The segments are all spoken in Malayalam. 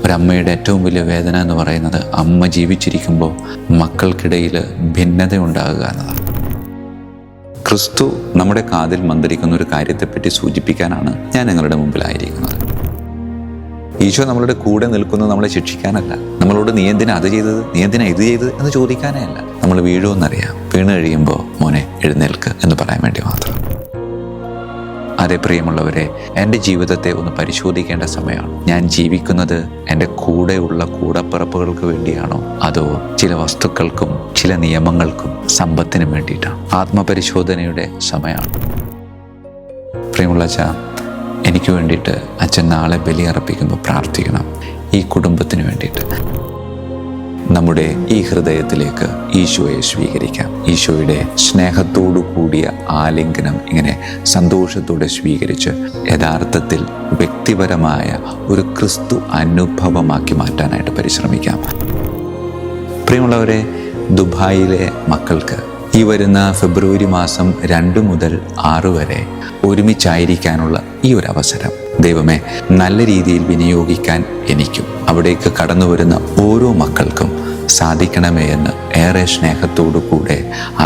ഒരമ്മയുടെ ഏറ്റവും വലിയ വേദന എന്ന് പറയുന്നത് അമ്മ ജീവിച്ചിരിക്കുമ്പോൾ മക്കൾക്കിടയിൽ ഭിന്നത ഉണ്ടാകുക എന്നതാണ്. ക്രിസ്തു നമ്മുടെ കാതിൽ മന്ത്രിക്കുന്ന ഒരു കാര്യത്തെപ്പറ്റി സൂചിപ്പിക്കാനാണ് ഞാൻ നിങ്ങളുടെ മുമ്പിലായിരിക്കുന്നത്. ഈശോ നമ്മളുടെ കൂടെ നിൽക്കുന്നത് നമ്മളെ ശിക്ഷിക്കാനല്ല, നമ്മളോട് നീ എന്തിനാ അത് ചെയ്തത്, നീ എന്തിനാ ഇത് ചെയ്തത് എന്ന് ചോദിക്കാനേ അല്ല. നമ്മൾ വീഴുമെന്നറിയാം, വീണ് കഴിയുമ്പോൾ മോനെ എഴുന്നേൽക്ക് എന്ന് പറയാൻ വേണ്ടി മാത്രം. അതേ പ്രിയമുള്ളവരെ, എൻ്റെ ജീവിതത്തെ ഒന്ന് പരിശോധിക്കേണ്ട സമയമാണ്. ഞാൻ ജീവിക്കുന്നത് എൻ്റെ കൂടെയുള്ള കൂടപ്പിറപ്പുകൾക്ക് വേണ്ടിയാണോ, അതോ ചില വസ്തുക്കൾക്കും ചില നിയമങ്ങൾക്കും സമ്പത്തിനും വേണ്ടിയിട്ടാണ്? ആത്മപരിശോധനയുടെ സമയമാണ്. പ്രിയമുള്ള അച്ഛാ, എനിക്ക് വേണ്ടിയിട്ട് അച്ഛൻ നാളെ ബലിയർപ്പിക്കുമ്പോൾ പ്രാർത്ഥിക്കണം, ഈ കുടുംബത്തിന് വേണ്ടിയിട്ട്. നമ്മുടെ ഈ ഹൃദയത്തിലേക്ക് ഈശോയെ സ്വീകരിക്കാം. ഈശോയുടെ സ്നേഹത്തോടു കൂടിയ ആലിംഗനം ഇങ്ങനെ സന്തോഷത്തോടെ സ്വീകരിച്ച് യഥാർത്ഥത്തിൽ വ്യക്തിപരമായ ഒരു ക്രിസ്തു അനുഭവമാക്കി മാറ്റാനായിട്ട് പരിശ്രമിക്കാം. പ്രിയമുള്ളവരെ, ദുബായിലെ മക്കൾക്ക് ഈ വരുന്ന ഫെബ്രുവരി മാസം 2 മുതൽ 6 വരെ ഒരുമിച്ചായിരിക്കാനുള്ള ഈ ഒരു അവസരം ദൈവമേ നല്ല രീതിയിൽ വിനിയോഗിക്കാൻ എനിക്കും അവിടേക്ക് കടന്നു വരുന്ന ഓരോ മക്കൾക്കും സാധിക്കണമേ എന്ന് ഏറെ സ്നേഹത്തോടു കൂടെ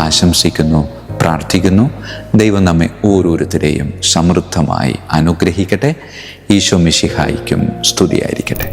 ആശംസിക്കുന്നു, പ്രാർത്ഥിക്കുന്നു. ദൈവം നമ്മെ ഓരോരുത്തരെയും സമൃദ്ധമായി അനുഗ്രഹിക്കട്ടെ. ഈശോ മിശിഹായിക്കും സ്തുതിയായിരിക്കട്ടെ.